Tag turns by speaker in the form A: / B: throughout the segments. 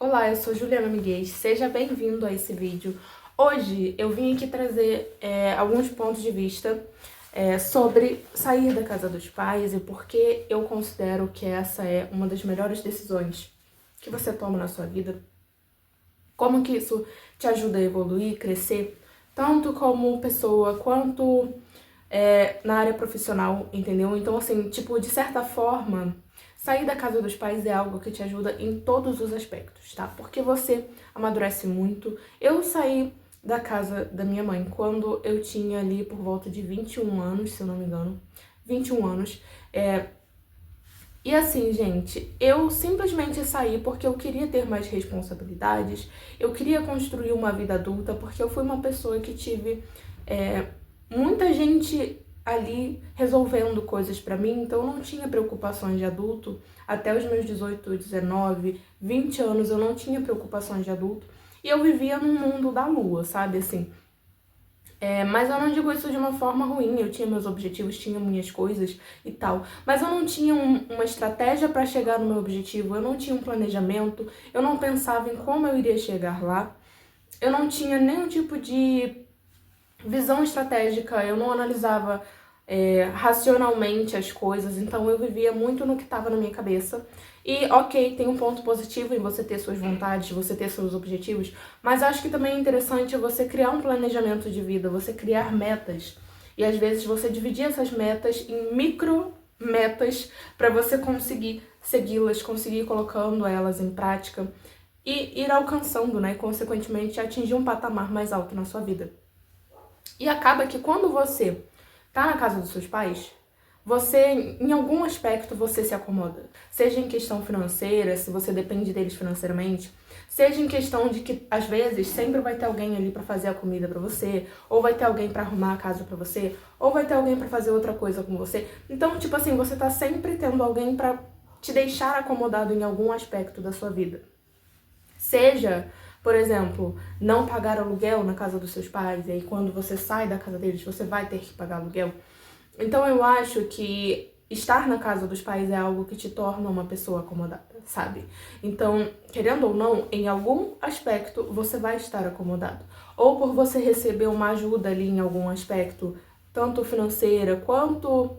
A: Olá, eu sou Juliana Miguel, seja bem-vindo a esse vídeo. Hoje eu vim aqui trazer alguns pontos de vista sobre sair da casa dos pais e por que eu considero que essa é uma das melhores decisões que você toma na sua vida. Como que isso te ajuda a evoluir, crescer, tanto como pessoa quanto na área profissional, entendeu? Então, assim, tipo, de certa forma, sair da casa dos pais é algo que te ajuda em todos os aspectos, tá? Porque você amadurece muito. Eu saí da casa da minha mãe quando eu tinha ali por volta de 21 anos, se eu não me engano. 21 anos. E assim, gente, eu simplesmente saí porque eu queria ter mais responsabilidades, eu queria construir uma vida adulta, porque eu fui uma pessoa que tive muita gente ali resolvendo coisas pra mim, então eu não tinha preocupações de adulto. Até os meus 18, 19, 20 anos eu não tinha preocupações de adulto. E eu vivia num mundo da lua, sabe, assim. Mas eu não digo isso de uma forma ruim, eu tinha meus objetivos, tinha minhas coisas e tal. Mas eu não tinha uma estratégia pra chegar no meu objetivo, eu não tinha um planejamento, eu não pensava em como eu iria chegar lá. Eu não tinha nenhum tipo de visão estratégica, eu não analisava racionalmente as coisas, então eu vivia muito no que estava na minha cabeça. E ok, tem um ponto positivo em você ter suas vontades, você ter seus objetivos, mas acho que também é interessante você criar um planejamento de vida, você criar metas. E às vezes você dividir essas metas em micro metas para você conseguir segui-las, conseguir ir colocando elas em prática e ir alcançando, né? E consequentemente atingir um patamar mais alto na sua vida. E acaba que quando você tá na casa dos seus pais, você, em algum aspecto, você se acomoda. Seja em questão financeira, se você depende deles financeiramente, seja em questão de que, às vezes, sempre vai ter alguém ali pra fazer a comida pra você, ou vai ter alguém pra arrumar a casa pra você, ou vai ter alguém pra fazer outra coisa com você. Então, tipo assim, você tá sempre tendo alguém pra te deixar acomodado em algum aspecto da sua vida. Seja, por exemplo, não pagar aluguel na casa dos seus pais, e aí quando você sai da casa deles, você vai ter que pagar aluguel. Então eu acho que estar na casa dos pais é algo que te torna uma pessoa acomodada, sabe? Então, querendo ou não, em algum aspecto você vai estar acomodado. Ou por você receber uma ajuda ali em algum aspecto, tanto financeira quanto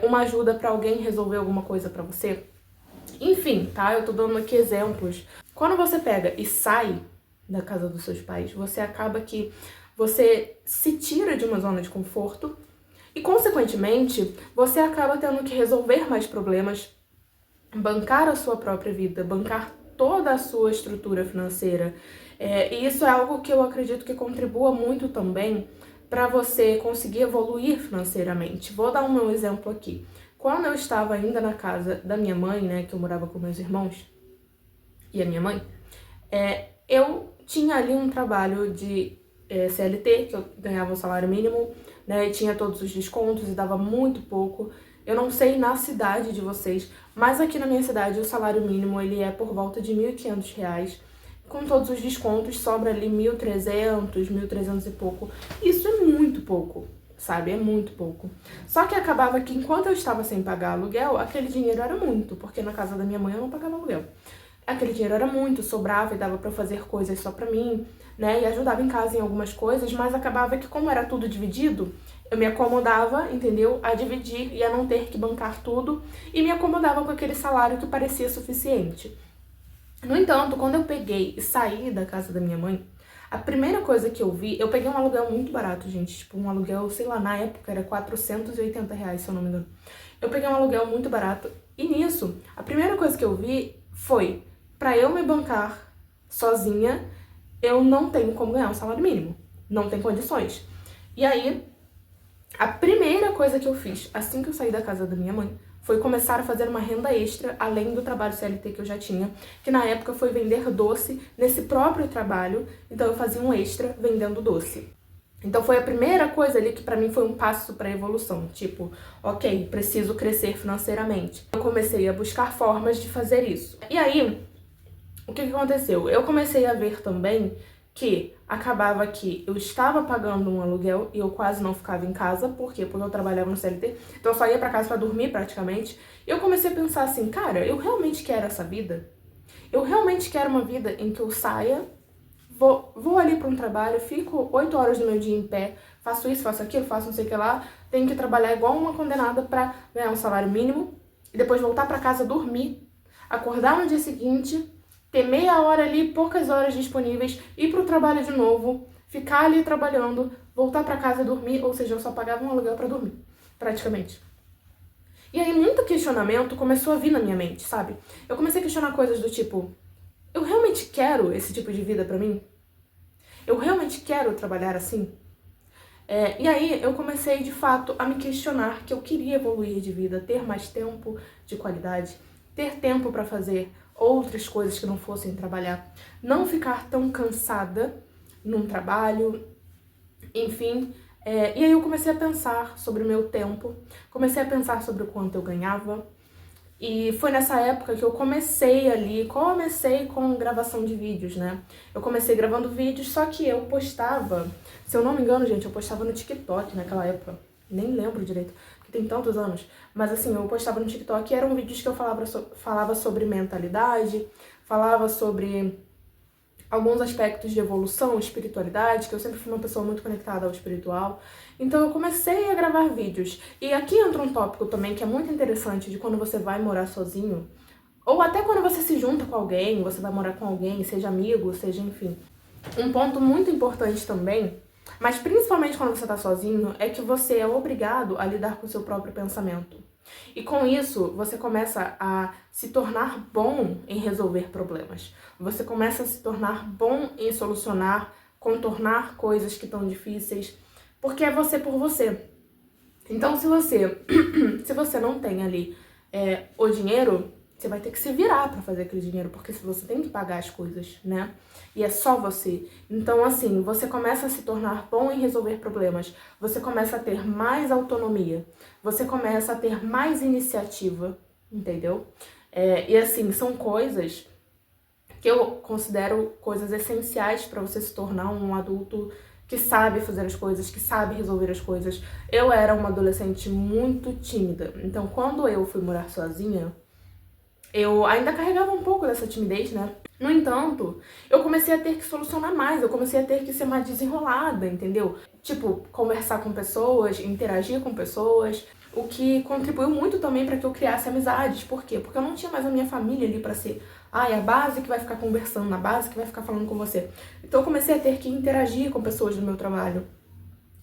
A: uma ajuda pra alguém resolver alguma coisa pra você. Enfim, tá? Eu tô dando aqui exemplos. Quando você pega e sai da casa dos seus pais, você acaba que você se tira de uma zona de conforto e, consequentemente, você acaba tendo que resolver mais problemas, bancar a sua própria vida, bancar toda a sua estrutura financeira. E isso é algo que eu acredito que contribua muito também para você conseguir evoluir financeiramente. Vou dar um meu exemplo aqui. Quando eu estava ainda na casa da minha mãe, né, que eu morava com meus irmãos e a minha mãe, eu tinha ali um trabalho de CLT, que eu ganhava um salário mínimo, né, e tinha todos os descontos e dava muito pouco. Eu não sei na cidade de vocês, mas aqui na minha cidade o salário mínimo ele é por volta de R$ 1.500. Com todos os descontos sobra ali 1.300, 1.300 e pouco. Isso é muito pouco, sabe? É muito pouco. Só que acabava que enquanto eu estava sem pagar aluguel, aquele dinheiro era muito, porque na casa da minha mãe eu não pagava aluguel. Aquele dinheiro era muito, sobrava e dava pra fazer coisas só pra mim, né? E ajudava em casa em algumas coisas, mas acabava que como era tudo dividido, eu me acomodava, entendeu? A dividir e a não ter que bancar tudo e me acomodava com aquele salário que parecia suficiente. No entanto, quando eu peguei e saí da casa da minha mãe, a primeira coisa que eu vi, eu peguei um aluguel muito barato, gente, tipo um aluguel, sei lá, na época era R$ 480, se eu não me engano. Eu peguei um aluguel muito barato e nisso, a primeira coisa que eu vi foi, pra eu me bancar sozinha, eu não tenho como ganhar um salário mínimo, não tem condições. E aí, a primeira coisa que eu fiz, assim que eu saí da casa da minha mãe, foi começar a fazer uma renda extra, além do trabalho CLT que eu já tinha, que na época foi vender doce nesse próprio trabalho, então eu fazia um extra vendendo doce. Então foi a primeira coisa ali que pra mim foi um passo pra evolução, tipo, ok, preciso crescer financeiramente. Eu comecei a buscar formas de fazer isso. E aí, o que aconteceu? Eu comecei a ver também que acabava que eu estava pagando um aluguel e eu quase não ficava em casa. Por quê? Porque eu trabalhava no CLT, então eu só ia pra casa pra dormir praticamente. E eu comecei a pensar assim, cara, eu realmente quero essa vida? Eu realmente quero uma vida em que eu saia, vou ali para um trabalho, fico 8 horas do meu dia em pé, faço isso, faço aquilo, faço não sei o que lá, tenho que trabalhar igual uma condenada para ganhar um salário mínimo e depois voltar para casa dormir, acordar no dia seguinte, ter meia hora ali, poucas horas disponíveis, ir para o trabalho de novo, ficar ali trabalhando, voltar para casa e dormir, ou seja, eu só pagava um aluguel para dormir, praticamente. E aí muito questionamento começou a vir na minha mente, sabe? Eu comecei a questionar coisas do tipo, eu realmente quero esse tipo de vida pra mim? Eu realmente quero trabalhar assim? E aí eu comecei de fato a me questionar que eu queria evoluir de vida, ter mais tempo de qualidade, ter tempo pra fazer outras coisas que não fossem trabalhar, não ficar tão cansada num trabalho, enfim. E aí eu comecei a pensar sobre o meu tempo, comecei a pensar sobre o quanto eu ganhava. E foi nessa época que eu comecei com gravação de vídeos, né? Eu comecei gravando vídeos, só que eu postava, se eu não me engano, gente, eu postava no TikTok naquela época. Nem lembro direito, porque tem tantos anos. Mas assim, eu postava no TikTok e eram vídeos que eu falava sobre mentalidade, falava sobre alguns aspectos de evolução, espiritualidade, que eu sempre fui uma pessoa muito conectada ao espiritual. Então eu comecei a gravar vídeos. E aqui entra um tópico também que é muito interessante de quando você vai morar sozinho, ou até quando você se junta com alguém, você vai morar com alguém, seja amigo, seja enfim. Um ponto muito importante também, mas principalmente quando você tá sozinho, é que você é obrigado a lidar com o seu próprio pensamento. E com isso, você começa a se tornar bom em resolver problemas. Você começa a se tornar bom em solucionar, contornar coisas que estão difíceis, porque é você por você. Então, se você não tem ali o dinheiro, você vai ter que se virar pra fazer aquele dinheiro, porque você tem que pagar as coisas, né? E é só você. Então, assim, você começa a se tornar bom em resolver problemas, você começa a ter mais autonomia, você começa a ter mais iniciativa, entendeu? E assim, são coisas que eu considero coisas essenciais pra você se tornar um adulto que sabe fazer as coisas, que sabe resolver as coisas. Eu era uma adolescente muito tímida, então quando eu fui morar sozinha, eu ainda carregava um pouco dessa timidez, né? No entanto, eu comecei a ter que solucionar mais, eu comecei a ter que ser mais desenrolada, entendeu? Tipo, conversar com pessoas, interagir com pessoas, o que contribuiu muito também para que eu criasse amizades. Por quê? Porque eu não tinha mais a minha família ali para ser, a base que vai ficar conversando, a base que vai ficar falando com você. Então eu comecei a ter que interagir com pessoas do meu trabalho.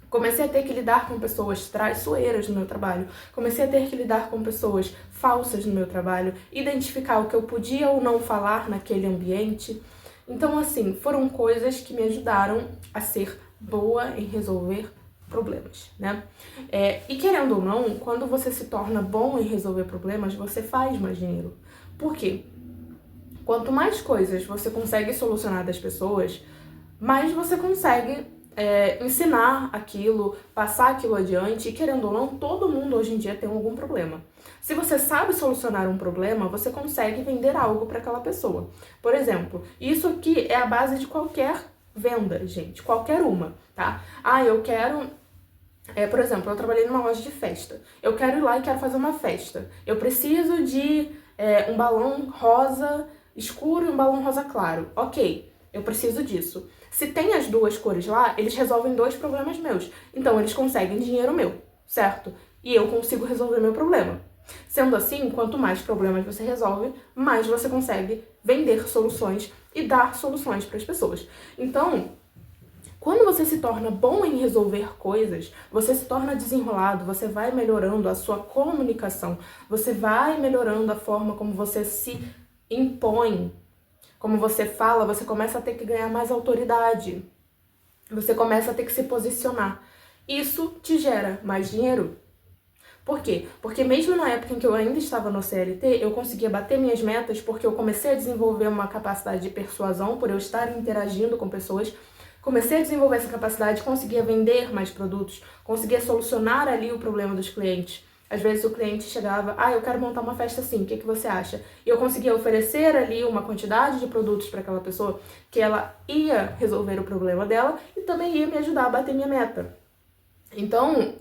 A: Comecei a ter que lidar com pessoas traiçoeiras no meu trabalho. Comecei a ter que lidar com pessoas falsas no meu trabalho. Identificar o que eu podia ou não falar naquele ambiente. Então, assim, foram coisas que me ajudaram a ser boa em resolver problemas, né? E querendo ou não, quando você se torna bom em resolver problemas, você faz mais dinheiro. Por quê? Quanto mais coisas você consegue solucionar das pessoas, mais você consegue ensinar aquilo, passar aquilo adiante, e querendo ou não, todo mundo hoje em dia tem algum problema. Se você sabe solucionar um problema, você consegue vender algo para aquela pessoa. Por exemplo, isso aqui é a base de qualquer venda, gente, qualquer uma, tá? Eu quero... por exemplo, eu trabalhei numa loja de festa. Eu quero ir lá e quero fazer uma festa. Eu preciso de um balão rosa escuro e um balão rosa claro. Ok, eu preciso disso. Se tem as duas cores lá, eles resolvem dois problemas meus. Então, eles conseguem dinheiro meu, certo? E eu consigo resolver meu problema. Sendo assim, quanto mais problemas você resolve, mais você consegue vender soluções e dar soluções para as pessoas. Então, quando você se torna bom em resolver coisas, você se torna desenrolado, você vai melhorando a sua comunicação, você vai melhorando a forma como você se impõe, como você fala, você começa a ter que ganhar mais autoridade, você começa a ter que se posicionar. Isso te gera mais dinheiro. Por quê? Porque mesmo na época em que eu ainda estava no CLT, eu conseguia bater minhas metas porque eu comecei a desenvolver uma capacidade de persuasão por eu estar interagindo com pessoas. Comecei a desenvolver essa capacidade, conseguia vender mais produtos, conseguia solucionar ali o problema dos clientes. Às vezes o cliente chegava, eu quero montar uma festa assim, o que você acha? E eu conseguia oferecer ali uma quantidade de produtos para aquela pessoa que ela ia resolver o problema dela e também ia me ajudar a bater minha meta. Então,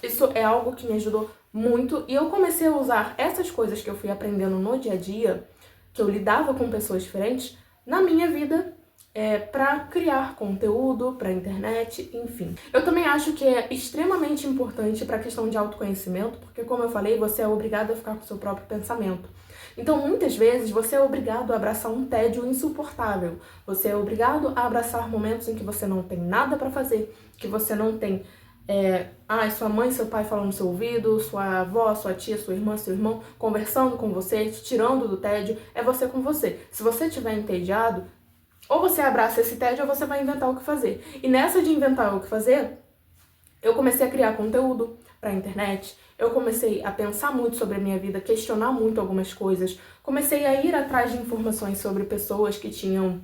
A: isso é algo que me ajudou muito e eu comecei a usar essas coisas que eu fui aprendendo no dia a dia que eu lidava com pessoas diferentes na minha vida para criar conteúdo para a internet, enfim. Eu também acho que é extremamente importante para a questão de autoconhecimento, porque como eu falei, você é obrigado a ficar com o seu próprio pensamento. Então, muitas vezes, você é obrigado a abraçar um tédio insuportável. Você é obrigado a abraçar momentos em que você não tem nada para fazer, que você não tem sua mãe, seu pai falando no seu ouvido, sua avó, sua tia, sua irmã, seu irmão conversando com você, te tirando do tédio, é você com você. Se você estiver entediado, ou você abraça esse tédio ou você vai inventar o que fazer. E nessa de inventar o que fazer, eu comecei a criar conteúdo pra internet, eu comecei a pensar muito sobre a minha vida, questionar muito algumas coisas, comecei a ir atrás de informações sobre pessoas que tinham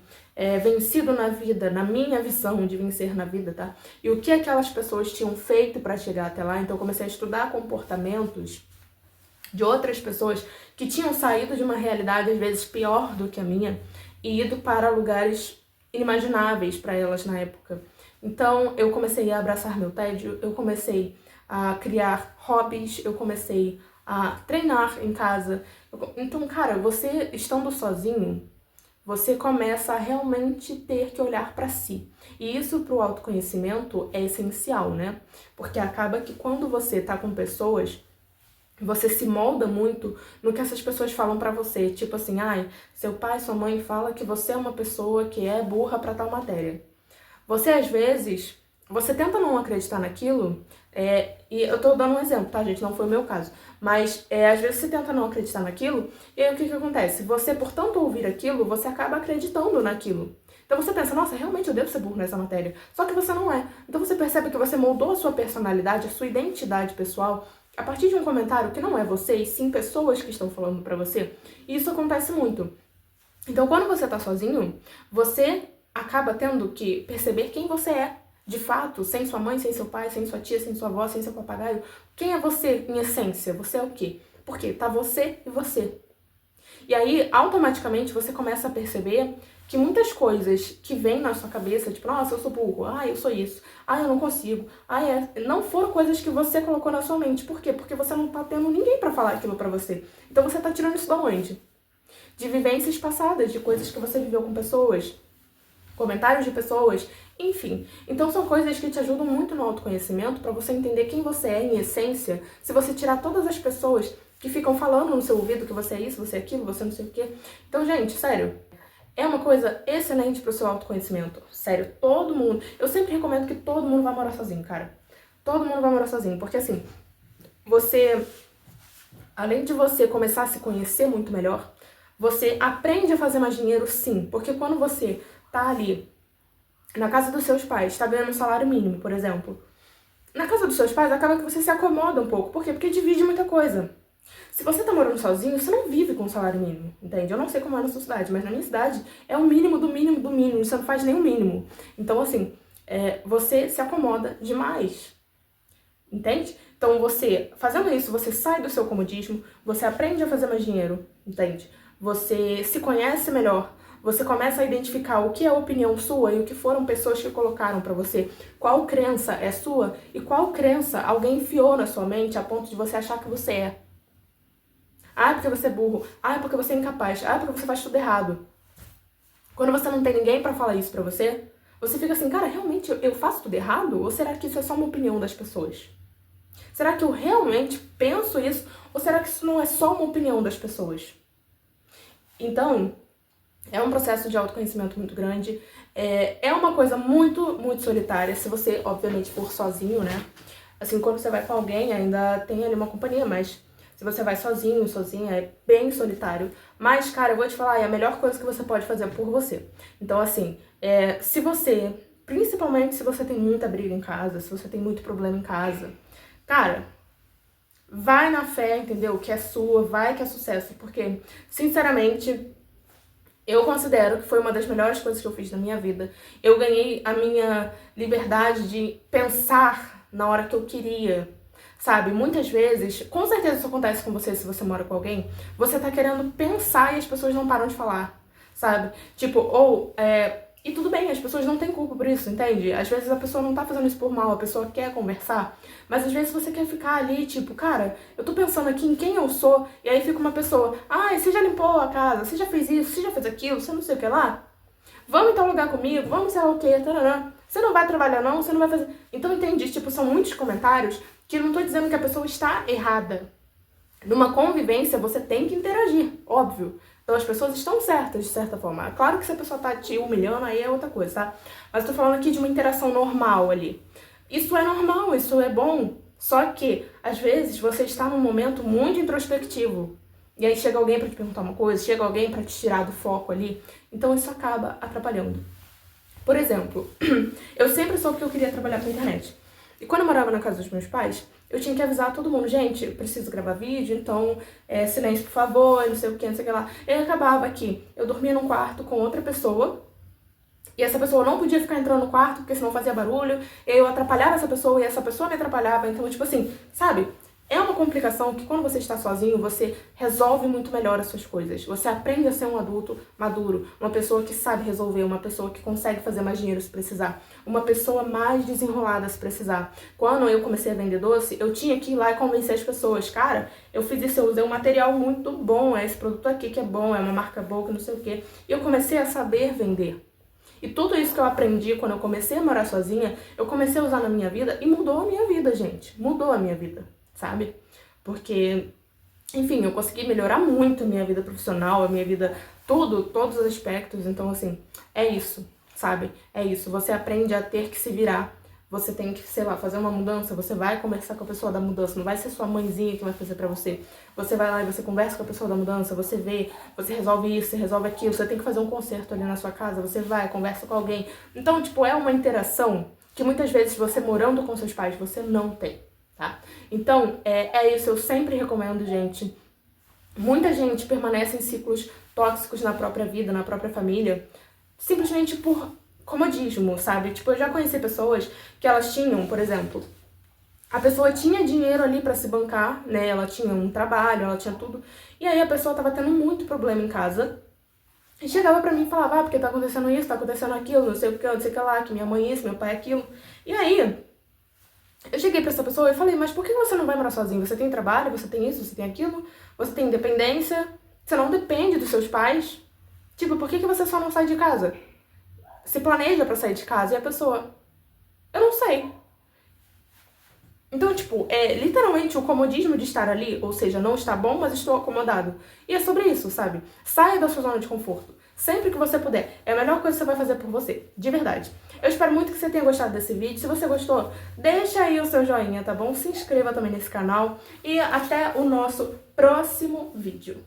A: vencido na vida, na minha visão de vencer na vida, tá? E o que aquelas pessoas tinham feito para chegar até lá. Então eu comecei a estudar comportamentos de outras pessoas que tinham saído de uma realidade às vezes pior do que a minha e ido para lugares inimagináveis para elas na época. Então eu comecei a abraçar meu tédio, eu comecei a criar hobbies, eu comecei a treinar em casa. Então, cara, você estando sozinho, você começa a realmente ter que olhar para si. E isso pro autoconhecimento é essencial, né? Porque acaba que quando você tá com pessoas, você se molda muito no que essas pessoas falam pra você. Tipo assim, seu pai, sua mãe fala que você é uma pessoa que é burra pra tal matéria. Você, às vezes, você tenta não acreditar naquilo, e eu tô dando um exemplo, tá, gente? Não foi o meu caso. Mas, às vezes, você tenta não acreditar naquilo, e aí o que acontece? Você, por tanto ouvir aquilo, você acaba acreditando naquilo. Então você pensa, nossa, realmente eu devo ser burro nessa matéria. Só que você não é. Então você percebe que você moldou a sua personalidade, a sua identidade pessoal, a partir de um comentário que não é você, e sim pessoas que estão falando pra você. E isso acontece muito. Então, quando você tá sozinho, você acaba tendo que perceber quem você é, de fato, sem sua mãe, sem seu pai, sem sua tia, sem sua avó, sem seu papagaio. Quem é você, em essência? Você é o quê? Porque tá você e você. E aí, automaticamente, você começa a perceber que muitas coisas que vêm na sua cabeça, tipo, nossa, eu sou burro, eu sou isso, eu não consigo, não foram coisas que você colocou na sua mente. Por quê? Porque você não tá tendo ninguém pra falar aquilo pra você. Então você tá tirando isso da onde? De vivências passadas, de coisas que você viveu com pessoas, comentários de pessoas, enfim. Então são coisas que te ajudam muito no autoconhecimento pra você entender quem você é em essência, se você tirar todas as pessoas que ficam falando no seu ouvido que você é isso, você é aquilo, você não sei o quê. Então, gente, sério, é uma coisa excelente pro seu autoconhecimento. Sério, todo mundo... Eu sempre recomendo que todo mundo vá morar sozinho, cara. Todo mundo vai morar sozinho, porque assim, você... Além de você começar a se conhecer muito melhor, você aprende a fazer mais dinheiro, sim. Porque quando você tá ali na casa dos seus pais, tá ganhando um salário mínimo, por exemplo, na casa dos seus pais acaba que você se acomoda um pouco. Por quê? Porque divide muita coisa. Se você tá morando sozinho, você não vive com um salário mínimo, entende? Eu não sei como é na sua cidade, mas na minha cidade é o mínimo do mínimo do mínimo, você não faz nem o mínimo. Então, assim, você se acomoda demais, entende? Então, você, fazendo isso, você sai do seu comodismo, você aprende a fazer mais dinheiro, entende? Você se conhece melhor, você começa a identificar o que é opinião sua e o que foram pessoas que colocaram pra você, qual crença é sua e qual crença alguém enfiou na sua mente a ponto de você achar que você é. É porque você é burro. É porque você é incapaz. É porque você faz tudo errado. Quando você não tem ninguém pra falar isso pra você, você fica assim, cara, realmente eu faço tudo errado? Ou será que isso é só uma opinião das pessoas? Será que eu realmente penso isso? Ou será que isso não é só uma opinião das pessoas? Então, é um processo de autoconhecimento muito grande. É uma coisa muito, muito solitária. Se você, obviamente, for sozinho, né? Assim, quando você vai com alguém, ainda tem ali uma companhia, mas... Se você vai sozinho, sozinha, é bem solitário. Mas, cara, eu vou te falar, é a melhor coisa que você pode fazer por você. Então, assim, se você, principalmente se você tem muita briga em casa, se você tem muito problema em casa, cara, vai na fé, entendeu? Que é sua, vai que é sucesso. Porque, sinceramente, eu considero que foi uma das melhores coisas que eu fiz na minha vida. Eu ganhei a minha liberdade de pensar na hora que eu queria. Sabe, muitas vezes, com certeza isso acontece com você se você mora com alguém, você tá querendo pensar e as pessoas não param de falar, sabe? Tipo, E tudo bem, as pessoas não têm culpa por isso, entende? Às vezes a pessoa não tá fazendo isso por mal, a pessoa quer conversar, mas às vezes você quer ficar ali, tipo, cara, eu tô pensando aqui em quem eu sou, e aí fica uma pessoa, você já limpou a casa, você já fez isso, você já fez aquilo, você não sei o que lá? Vamos então lugar comigo, vamos sei lá o que, tarará. Você não vai trabalhar não, você não vai fazer... Então entende, tipo, são muitos comentários que eu não tô dizendo que a pessoa está errada. Numa convivência, você tem que interagir, óbvio. Então as pessoas estão certas, de certa forma. Claro que se a pessoa tá te humilhando, aí é outra coisa, tá? Mas eu tô falando aqui de uma interação normal ali. Isso é normal, isso é bom. Só que, às vezes, você está num momento muito introspectivo. E aí chega alguém pra te perguntar uma coisa, chega alguém pra te tirar do foco ali. Então isso acaba atrapalhando. Por exemplo, eu sempre soube que eu queria trabalhar com internet. E quando eu morava na casa dos meus pais, eu tinha que avisar todo mundo, gente, eu preciso gravar vídeo, então silêncio por favor, não sei o que, não sei o que lá. E acabava que eu dormia num quarto com outra pessoa, e essa pessoa não podia ficar entrando no quarto, porque senão fazia barulho, e eu atrapalhava essa pessoa, e essa pessoa me atrapalhava, então, tipo assim, sabe? É uma complicação que quando você está sozinho, você resolve muito melhor as suas coisas. Você aprende a ser um adulto maduro, uma pessoa que sabe resolver, uma pessoa que consegue fazer mais dinheiro se precisar, uma pessoa mais desenrolada se precisar. Quando eu comecei a vender doce, eu tinha que ir lá e convencer as pessoas. Cara, eu fiz isso, eu usei um material muito bom, é esse produto aqui que é bom, é uma marca boa, que não sei o quê. E eu comecei a saber vender. E tudo isso que eu aprendi quando eu comecei a morar sozinha, eu comecei a usar na minha vida e mudou a minha vida, gente. Mudou a minha vida, sabe? Porque, enfim, eu consegui melhorar muito a minha vida profissional, a minha vida, tudo, todos os aspectos. Então, assim, é isso, sabe? É isso. Você aprende a ter que se virar. Você tem que, sei lá, fazer uma mudança, você vai conversar com a pessoa da mudança, não vai ser sua mãezinha que vai fazer pra você. Você vai lá e você conversa com a pessoa da mudança, você vê, você resolve isso, você resolve aquilo, você tem que fazer um concerto ali na sua casa, você vai, conversa com alguém. Então, tipo, é uma interação que muitas vezes você morando com seus pais, você não tem, tá? Então, é isso, eu sempre recomendo, gente. Muita gente permanece em ciclos tóxicos na própria vida, na própria família, simplesmente por comodismo, sabe? Tipo, eu já conheci pessoas que elas tinham, por exemplo, a pessoa tinha dinheiro ali pra se bancar, né? Ela tinha um trabalho, ela tinha tudo. E aí a pessoa tava tendo muito problema em casa. E chegava pra mim e falava, porque tá acontecendo isso, tá acontecendo aquilo, não sei o que, não sei o que lá, que minha mãe isso, meu pai aquilo. E aí, eu cheguei pra essa pessoa e falei, mas por que você não vai morar sozinho? Você tem trabalho, você tem isso, você tem aquilo, você tem independência, você não depende dos seus pais. Tipo, por que você só não sai de casa? Se planeja pra sair de casa e a pessoa, eu não sei. Então, tipo, é literalmente o comodismo de estar ali, ou seja, não está bom, mas estou acomodado. E é sobre isso, sabe? Saia da sua zona de conforto. Sempre que você puder. É a melhor coisa que você vai fazer por você. De verdade. Eu espero muito que você tenha gostado desse vídeo. Se você gostou, deixa aí o seu joinha, tá bom? Se inscreva também nesse canal. E até o nosso próximo vídeo.